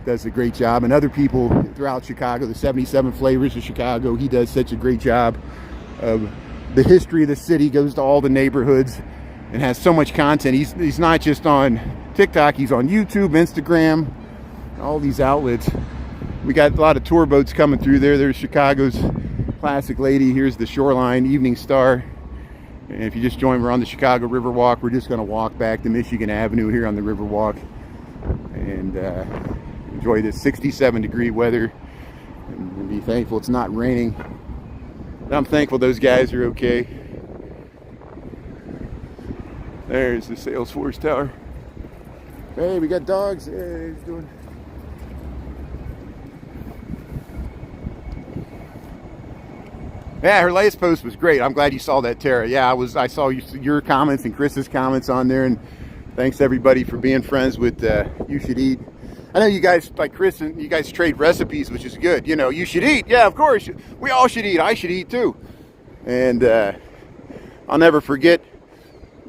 does a great job. And other people throughout Chicago, the 77 Flavors of Chicago, he does such a great job of the history of the city, goes to all the neighborhoods and has so much content. He's not just on TikTok, he's on YouTube, Instagram, all these outlets. We got a lot of tour boats coming through there. There's Chicago's Classic Lady. Here's the Shoreline Evening Star. And if you just joined, we're on the Chicago Riverwalk. We're just going to walk back to Michigan Avenue here on the Riverwalk and enjoy this 67-degree weather and be thankful it's not raining. I'm thankful those guys are okay. There's the Salesforce Tower. Hey, we got dogs. Hey, he's doing. Yeah, her latest post was great. I'm glad you saw that, Tara. Yeah, I saw your comments and Chris's comments on there, and thanks everybody for being friends with You Should Eat. I know you guys, like Chris, and you guys trade recipes, which is good. You know, you should eat. Yeah, of course. We all should eat. I should eat too. And I'll never forget,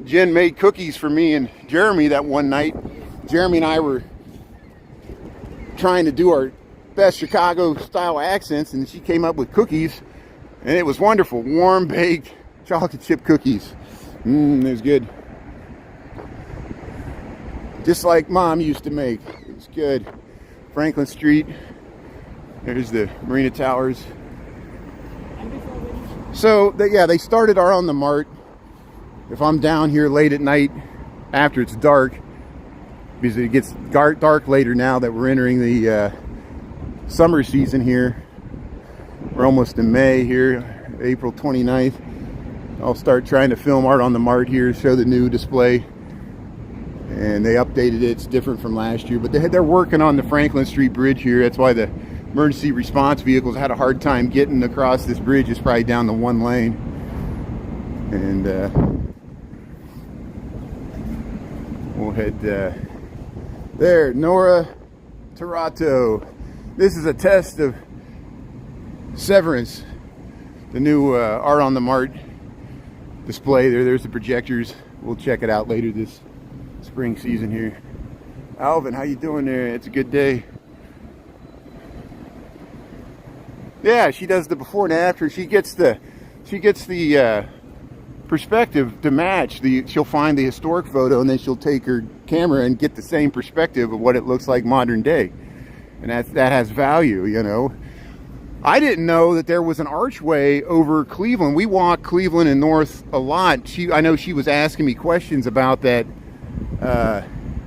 Jen made cookies for me and Jeremy that one night. Jeremy and I were trying to do our best Chicago style accents, and she came up with cookies, and it was wonderful. Warm baked chocolate chip cookies. It was good. Just like Mom used to make. It was good. Franklin Street. There's the Marina Towers. So they started our On the Mart. If I'm down here late at night after it's dark, because it gets dark later now that we're entering the summer season here. We're almost in May here, April 29th. I'll start trying to film Art on the Mart here, show the new display. And they updated it. It's different from last year, but they're working on the Franklin Street Bridge here. That's why the emergency response vehicles had a hard time getting across this bridge. It's probably down the one lane. And we'll head there. Nora Tarato. This is a test of Severance, the new Art on the Mart display. There's the projectors. We'll check it out later this spring season here. Alvin, how you doing there? It's a good day. Yeah, she does the before and after. She gets the perspective to match. She'll find the historic photo, and then she'll take her camera and get the same perspective of what it looks like modern day. And that has value, you know. I didn't know that there was an archway over Cleveland. We walk Cleveland and North a lot. I know she was asking me questions about that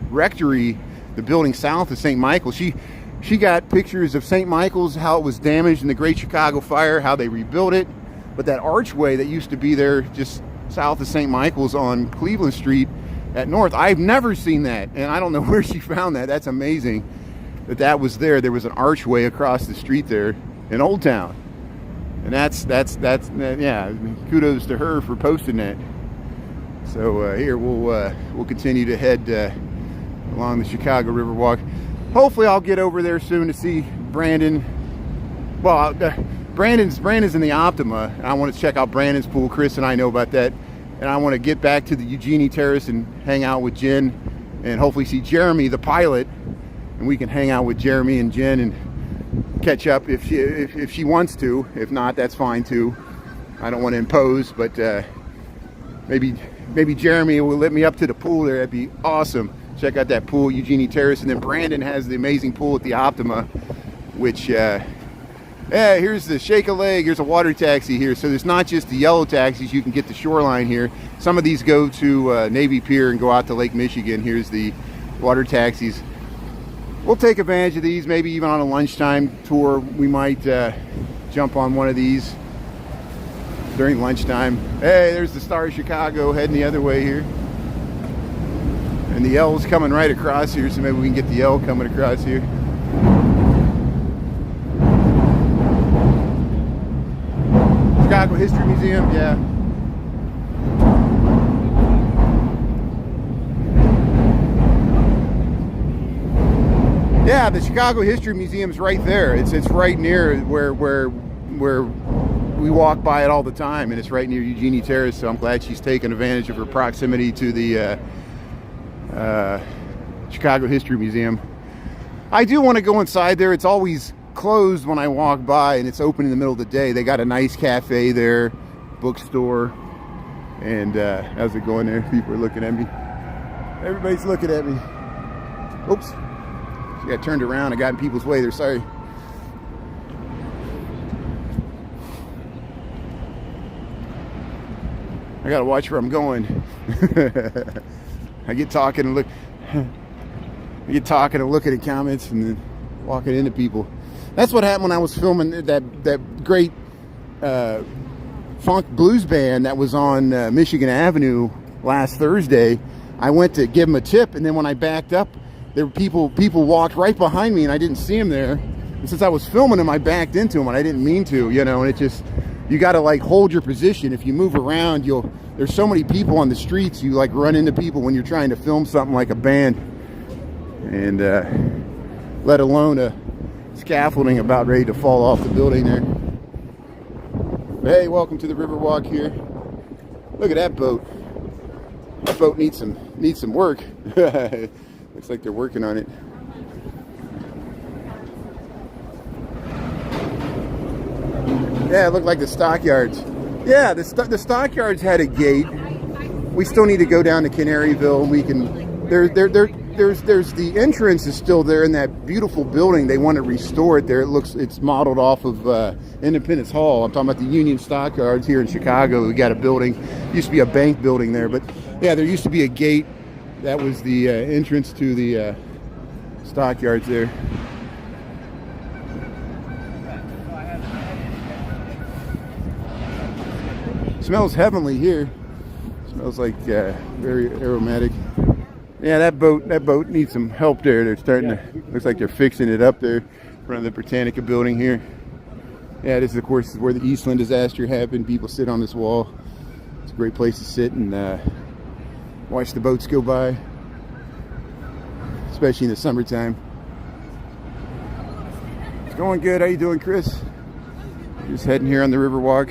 rectory, the building south of St. Michael's. She got pictures of St. Michael's, how it was damaged in the Great Chicago Fire, how they rebuilt it. But that archway that used to be there just south of St. Michael's on Cleveland Street at North, I've never seen that. And I don't know where she found that. That's amazing that was there. There was an archway across the street there in Old Town. And that's yeah, kudos to her for posting that. So here we'll continue to head along the Chicago Riverwalk. Hopefully I'll get over there soon to see Brandon. Well, Brandon's in the Optima, and I want to check out Brandon's pool. Chris and I know about that. And I want to get back to the Eugenie Terrace and hang out with Jen, and hopefully see Jeremy, the pilot, and we can hang out with Jeremy and Jen and catch up if she wants to. If not, that's fine too. I don't want to impose, but maybe Jeremy will let me up to the pool there. That'd be awesome. Check out that pool, Eugenie Terrace, and then Brandon has the amazing pool at the Optima, which yeah, here's the shake a leg. Here's a water taxi here. So there's not just the yellow taxis. You can get the shoreline here. Some of these go to Navy Pier and go out to Lake Michigan. Here's the water taxis. We'll take advantage of these, maybe even on a lunchtime tour. We might jump on one of these during lunchtime. Hey, there's the Star of Chicago heading the other way here. And the L's coming right across here, so maybe we can get the L coming across here. Chicago History Museum, yeah. Yeah, the Chicago History Museum's right there. It's right near where we walk by it all the time, and it's right near Eugenie Terrace. So I'm glad she's taken advantage of her proximity to the Chicago History Museum. I do want to go inside there. It's always closed when I walk by, and it's open in the middle of the day. They got a nice cafe there, bookstore, and how's it going there? People are looking at me. Everybody's looking at me. Oops. I got turned around. I got in people's way there. Sorry. I gotta watch where I'm going. I get talking and looking at comments and then walking into people. That's what happened when I was filming that great funk blues band that was on Michigan Avenue last Thursday. I went to give them a tip, and then when I backed up, there were people walked right behind me, and I didn't see them there. And since I was filming them, I backed into them, and I didn't mean to, you know. And it just, you got to like hold your position. If you move around, there's so many people on the streets, you like run into people when you're trying to film something like a band, and let alone a scaffolding about ready to fall off the building there. Hey, welcome to the Riverwalk here. Look at that boat. That boat needs some work. Looks like they're working on it. Yeah, it looked like the stockyards. Yeah, the stockyards had a gate. We still need to go down to Canaryville. We can. There's the entrance is still there in that beautiful building. They want to restore it there. It's modeled off of Independence Hall. I'm talking about the Union Stockyards here in Chicago. We got a building. Used to be a bank building there, but yeah, there used to be a gate. That was the entrance to the stockyards there. Smells heavenly here. Smells like very aromatic. Yeah, that boat needs some help there. They're starting to, looks like they're fixing it up there in front of the Britannica building here. Yeah, this is, of course, where the Eastland disaster happened. People sit on this wall. It's a great place to sit and watch the boats go by, especially in the summertime. It's going good. How you doing, Chris? Just heading here on the Riverwalk.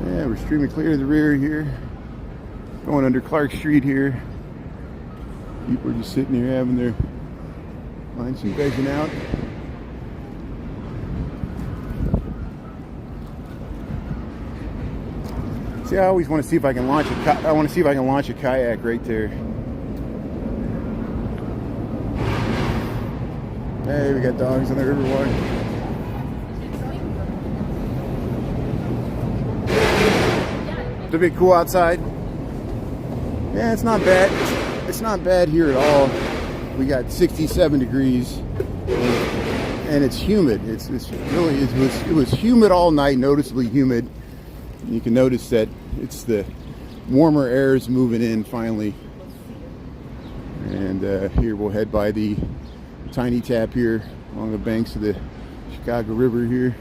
Yeah, we're streaming clear to the rear here. Going under Clark Street here. People are just sitting here having their lunch and vegging out. See, I always want to see if I can launch a kayak right there. Hey, we got dogs on the Riverwalk. It's a bit cool outside. Yeah, it's not bad. It's not bad here at all. We got 67 degrees, and it's humid. It was humid all night, noticeably humid. You can notice that it's the warmer air is moving in finally. And here we'll head by the tiny tap here along the banks of the Chicago River here.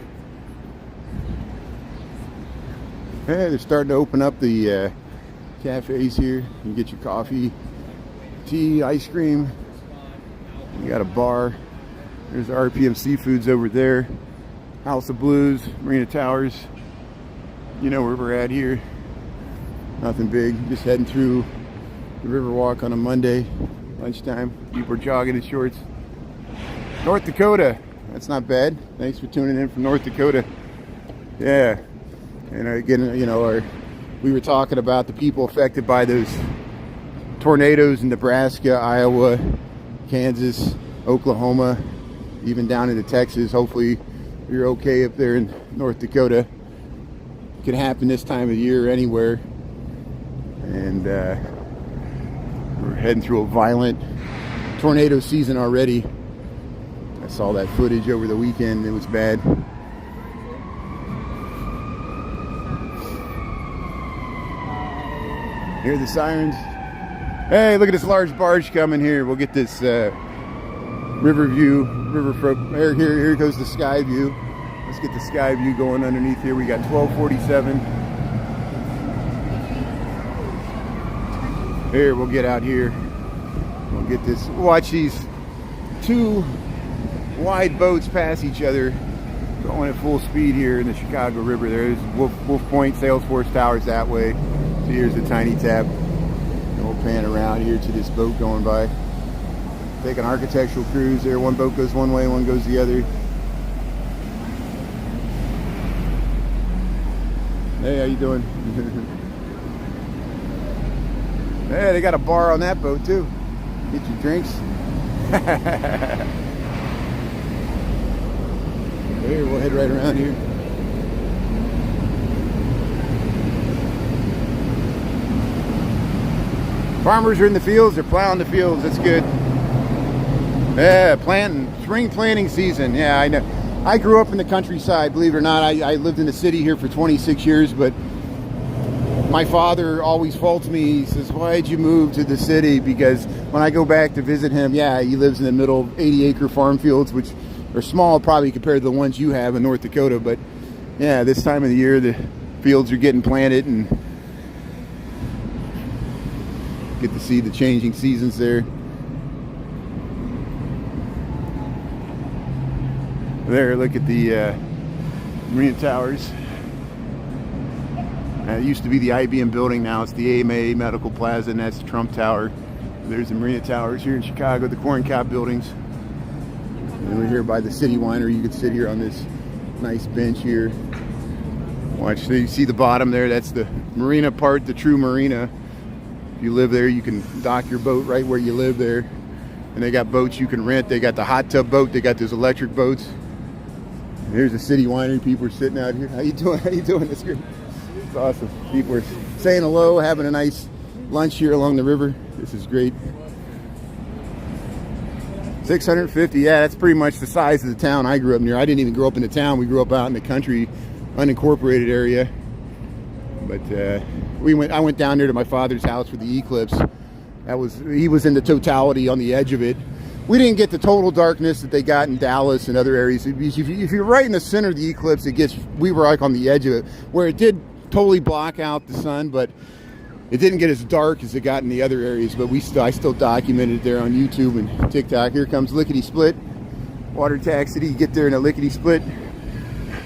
Hey, they're starting to open up the cafes here. You can get your coffee, tea, ice cream. You got a bar. There's RPM Seafoods over there. House of Blues, Marina Towers. You know where we're at here. Nothing big. Just heading through the Riverwalk on a Monday, lunchtime. People are jogging in shorts. North Dakota. That's not bad. Thanks for tuning in from North Dakota. Yeah. And again, you know, we were talking about the people affected by those tornadoes in Nebraska, Iowa, Kansas, Oklahoma, even down into Texas. Hopefully you're okay up there in North Dakota. It can happen this time of year anywhere. And we're heading through a violent tornado season already. I saw that footage over the weekend. It was bad. Hear the sirens. Hey, look at this large barge coming here. We'll get this river front. Here goes the sky view. Let's get the sky view going underneath here. We got 1247. Here, we'll get out here. We'll get this. Watch these two wide boats pass each other, going at full speed here in the Chicago River. There's Wolf Point, Salesforce Towers that way. So here's the tiny tap. And we'll pan around here to this boat going by. Take an architectural cruise there. One boat goes one way, one goes the other. Hey, how you doing? Hey, they got a bar on that boat too. Get your drinks. Here, we'll head right around here. Farmers are in the fields. They're plowing the fields. That's good. Yeah, planting. Spring planting season. Yeah, I know. I grew up in the countryside, believe it or not. I lived in the city here for 26 years, but my father always faults me. He says, why'd you move to the city? Because when I go back to visit him, yeah, he lives in the middle of 80-acre farm fields, which are small probably compared to the ones you have in North Dakota. But yeah, this time of the year, the fields are getting planted and get to see the changing seasons there. There, look at the Marina Towers. It used to be the IBM building, now it's the AMA Medical Plaza, and that's the Trump Tower. There's the Marina Towers here in Chicago, the corn cob buildings. And we're here by the City Winery. You can sit here on this nice bench here. Watch, so you see the bottom there, that's the marina part, the true marina. If you live there, you can dock your boat right where you live there. And they got boats you can rent. They got the hot tub boat, they got those electric boats. And here's the City Winery. People are sitting out here. How you doing? How you doing? It's good. It's awesome. People are saying hello, having a nice lunch here along the river. This is great. 650, yeah, that's pretty much the size of the town I grew up near. I didn't even grow up in the town. We grew up out in the country, unincorporated area. But I went down there to my father's house for the eclipse. He was in the totality on the edge of it. We didn't get the total darkness that they got in Dallas and other areas. If you're right in the center of the eclipse, we were like on the edge of it, where it did totally block out the sun, but it didn't get as dark as it got in the other areas. But I still documented it there on YouTube and TikTok. Here comes Lickety Split, Water Taxi. You get there in a lickety split.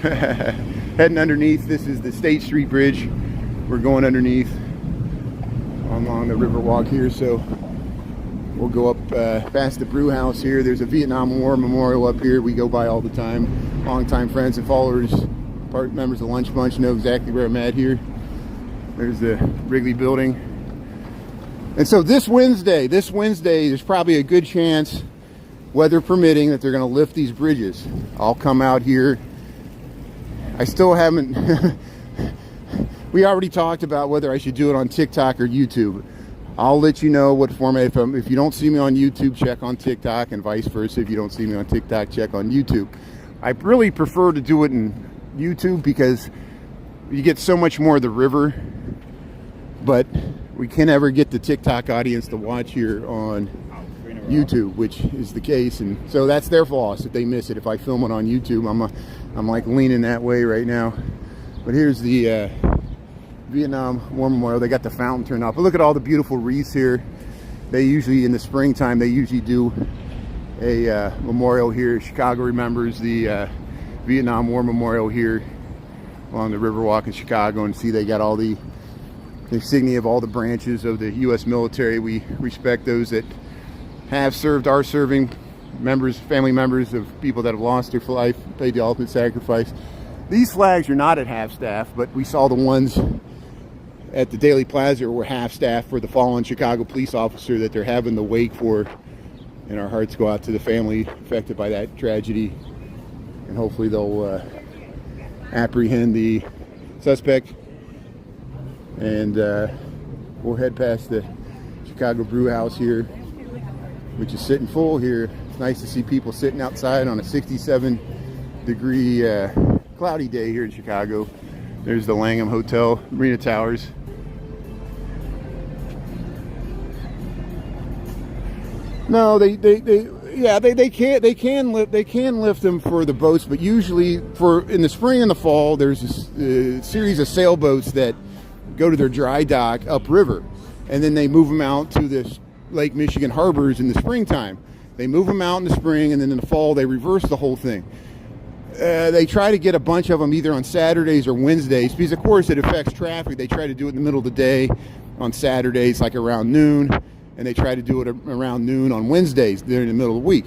Heading underneath. This is the State Street Bridge. We're going underneath along the Riverwalk here, so We'll go up past the brew house here. There's a Vietnam War memorial up here we go by all the time. Longtime friends and followers, members of Lunch Bunch know exactly where I'm at here. There's the Wrigley building. And so this Wednesday, there's probably a good chance, weather permitting, that they're going to lift these bridges. I'll come out here. I still haven't... We already talked about whether I should do it on TikTok or YouTube. I'll let you know what format. If you don't see me on YouTube, check on TikTok, and vice versa. If you don't see me on TikTok, check on YouTube. I really prefer to do it in YouTube because you get so much more of the river, but we can't ever get the TikTok audience to watch here on YouTube, which is the case, and so that's their loss if they miss it. If I film it on YouTube, I'm like leaning that way right now. But here's the Vietnam War Memorial. They got the fountain turned off. But look at all the beautiful wreaths here. They usually, in the springtime, they usually do a memorial here. Chicago remembers the Vietnam War Memorial here along the Riverwalk in Chicago, and see they got all the insignia of all the branches of the U.S. military. We respect those that have served, are serving, members, family members of people that have lost their life, paid the ultimate sacrifice. These flags are not at half-staff, but we saw the ones at the Daily Plaza were half-staff for the fallen Chicago police officer that they're having the wake for. And our hearts go out to the family affected by that tragedy. And hopefully they'll apprehend the suspect. And we'll head past the Chicago Brew House here, which is sitting full here. It's nice to see people sitting outside on a 67-degree cloudy day here in Chicago. There's the Langham Hotel, Marina Towers. No, they can lift them for the boats, but usually in the spring and the fall, there's a series of sailboats that go to their dry dock upriver, and then they move them out to the Lake Michigan harbors in the springtime. They move them out in the spring, and then in the fall they reverse the whole thing. They try to get a bunch of them either on Saturdays or Wednesdays because, of course, it affects traffic. They try to do it in the middle of the day on Saturdays, like around noon, and they try to do it around noon on Wednesdays during the middle of the week.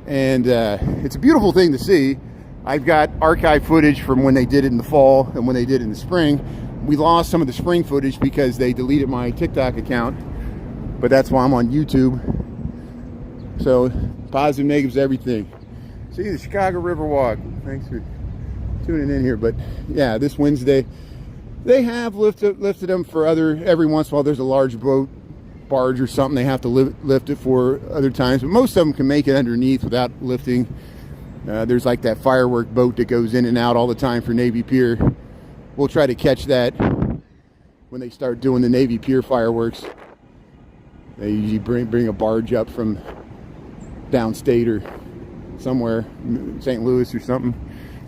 And it's a beautiful thing to see. I've got archive footage from when they did it in the fall and when they did it in the spring. We lost some of the spring footage because they deleted my TikTok account, but that's why I'm on YouTube. So positive, negatives, everything. See the Chicago Riverwalk. Thanks for tuning in here. But yeah, this Wednesday they have lifted them for every once in a while. There's a large boat, barge or something they have to lift it for other times, but most of them can make it underneath without lifting. There's like that firework boat that goes in and out all the time for Navy Pier. We'll try to catch that when they start doing the Navy Pier fireworks. They usually bring a barge up from downstate or somewhere, St. Louis or something.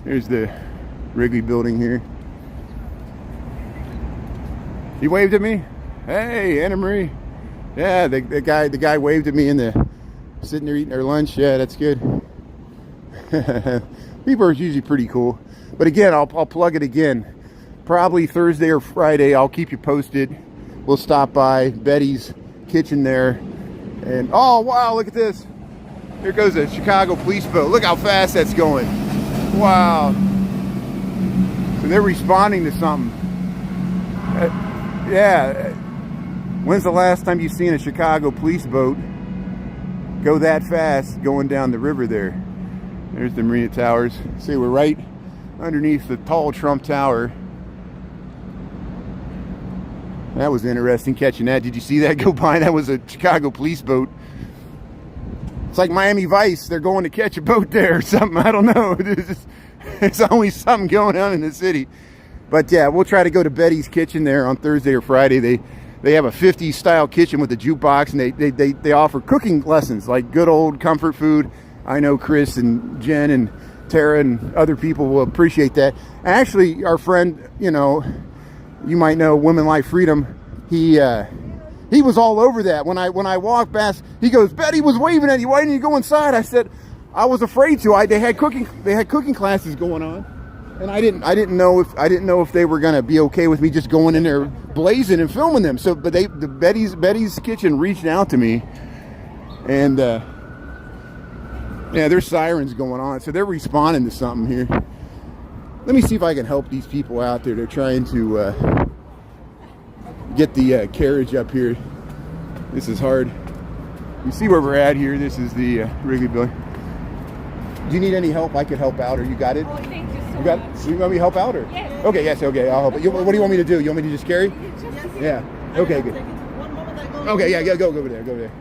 There's the Wrigley building here. He waved at me. Hey, Anna Marie. Yeah, the guy waved at me sitting there eating their lunch. Yeah, that's good. People are usually pretty cool. But again, I'll plug it again. Probably Thursday or Friday, I'll keep you posted. We'll stop by Betty's Kitchen there. And oh wow, look at this. Here goes a Chicago police boat. Look how fast that's going. Wow. So they're responding to something. Yeah. When's the last time you've seen a Chicago police boat go that fast going down the river there? There's the Marina Towers. See, we're right underneath the tall Trump Tower. That was interesting catching that. Did you see that go by? That was a Chicago police boat. It's like Miami Vice. They're going to catch a boat there or something. I don't know. There's always something going on in the city. But yeah, we'll try to go to Betty's Kitchen there on Thursday or Friday. They have a 50s style kitchen with a jukebox, and they offer cooking lessons, like good old comfort food. I know Chris and Jen and Tara and other people will appreciate that. Actually, our friend, you might know Women Life Freedom, he was all over that. When I walked past, he goes, Betty was waving at you. Why didn't you go inside? I said, I was afraid to. They had cooking classes going on, and I didn't know if they were gonna be okay with me just going in there blazing and filming them. So, but the Betty's Kitchen reached out to me, And yeah, there's sirens going on, so they're responding to something here. Let me see if I can help these people out there. They're trying to get the carriage up here. This is hard. You see where we're at here. This is the Wrigley building. Do you need any help? I could help out, or you got it? Oh, thank you so You got much. it? So you want me to help out, or? Yes. Okay, yes, okay, I'll help. What do you want me to do? You want me to just carry? Yeah. Okay, good. Okay, yeah, go over there, go over there.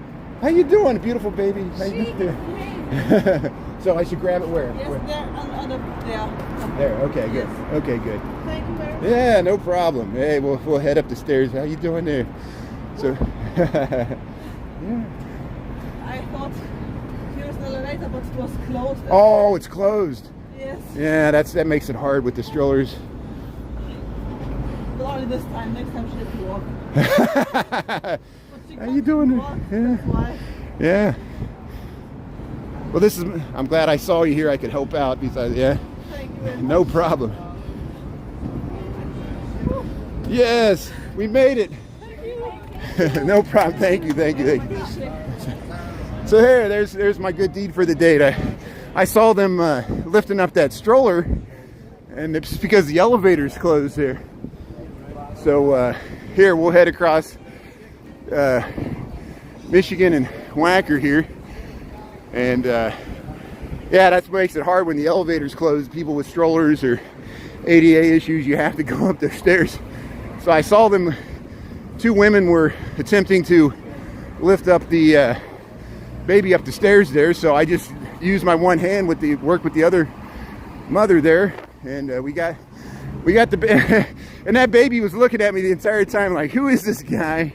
How you doing, beautiful baby? How you doing? So I should grab it where? Yes, Where? there, there. There. Okay, good. Yes. Okay, good. Thank you very much. Yeah, no problem. Hey, we'll head up the stairs. How you doing there? So, yeah. I thought here's an elevator, but it was closed. Oh, it's closed. Yes. Yeah, that makes it hard with the strollers. But only this time. Next time she has to walk. But she How you doing? walk, Yeah. That's why. Yeah. Well, I'm glad I saw you here. I could help out. Besides, yeah. Thank you very much. No problem. Yes, we made it. No problem. Thank you. So there's my good deed for the day. I saw them lifting up that stroller, and it's because the elevator's closed there. So here we'll head across Michigan and Wacker here, and yeah, that makes it hard when the elevator's closed. People with strollers or ADA issues, you have to go up their stairs. So I saw them. Two women were attempting to lift up the baby up the stairs there, so I just used my one hand work with the other mother there, and we got the and that baby was looking at me the entire time like, who is this guy?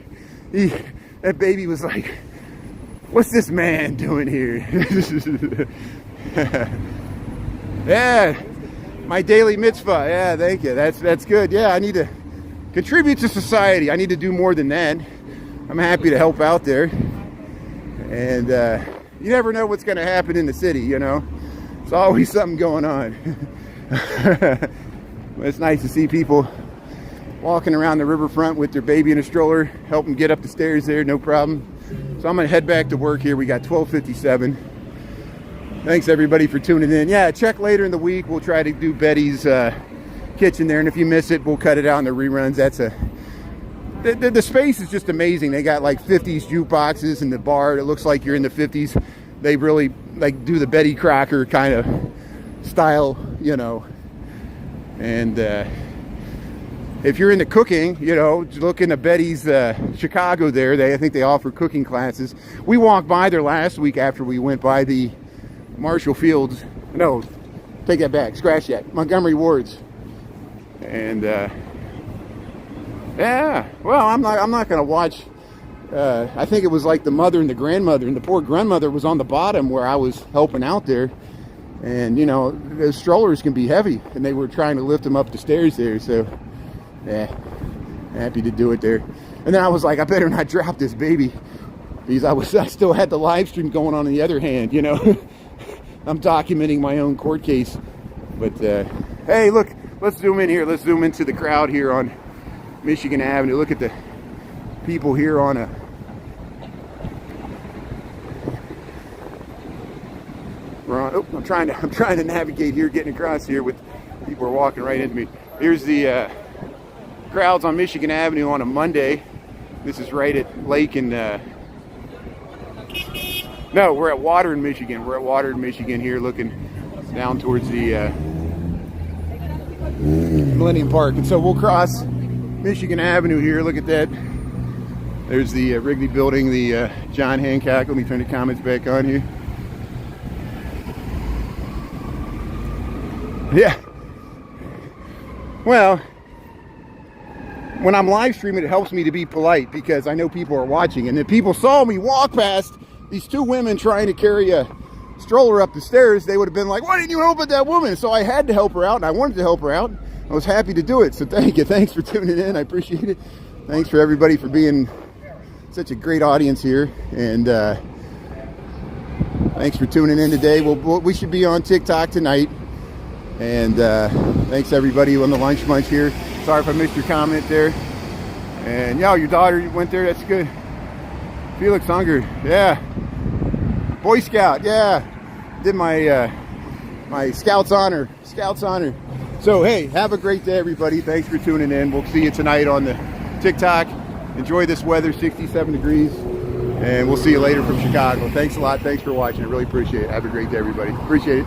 That baby was like, what's this man doing here? Yeah, my daily mitzvah. Yeah, thank you. That's good. Yeah, I need to contribute to society. I need to do more than that. I'm happy to help out there. And you never know what's going to happen in the city, you know. There's always something going on. But it's nice to see people walking around the riverfront with their baby in a stroller, help them get up the stairs there, no problem. So I'm going to head back to work here. We got 12:57. Thanks everybody for tuning in. Yeah, check later in the week. We'll try to do Betty's kitchen there, and if you miss it, we'll cut it out in the reruns. The space is just amazing. They got like 50s jukeboxes in the bar. It looks like you're in the 50s. They really like do the Betty Crocker kind of style, you know. And if you're into cooking, you know, look into Betty's Chicago there. I think they offer cooking classes. We walked by there last week after we went by the Marshall Fields. No, take that back. Scratch that. Montgomery Wards. And yeah, well, I'm not gonna watch. I think it was like the mother and the grandmother, and the poor grandmother was on the bottom where I was helping out there. And you know, the strollers can be heavy, and they were trying to lift them up the stairs there. So yeah, happy to do it there. And then I was like, I better not drop this baby, because I still had the live stream going on the other hand, you know. I'm documenting my own court case. But hey, look. Let's zoom in here. Let's zoom into the crowd here on Michigan Avenue. Look at the people here on a... I'm trying to navigate here, getting across here with people are walking right into me. Here's the crowds on Michigan Avenue on a Monday. This is right at Lake and... No, we're at Water in Michigan. We're at Water in Michigan here, looking down towards the... Millennium Park. And so we'll cross Michigan Avenue here. Look at that. There's the Wrigley building, the John Hancock. Let me turn the comments back on here. Yeah. Well, when I'm live streaming, it helps me to be polite because I know people are watching. And if people saw me walk past these two women trying to carry a stroller up the stairs, they would have been like, why didn't you help that woman? So I had to help her out, and I wanted to help her out. I was happy to do it. So thank you. Thanks for tuning in. I appreciate it. Thanks for everybody for being such a great audience here. And thanks for tuning in today. We should be on TikTok tonight. And thanks everybody on the lunch munch here. Sorry if I missed your comment there. And yeah, your daughter went there. That's good. Felix Unger. Yeah. Boy Scout, yeah. Did my my Scout's honor. Scout's honor. So hey, have a great day, everybody. Thanks for tuning in. We'll see you tonight on the TikTok. Enjoy this weather, 67 degrees. And we'll see you later from Chicago. Thanks a lot. Thanks for watching. I really appreciate it. Have a great day, everybody. Appreciate it.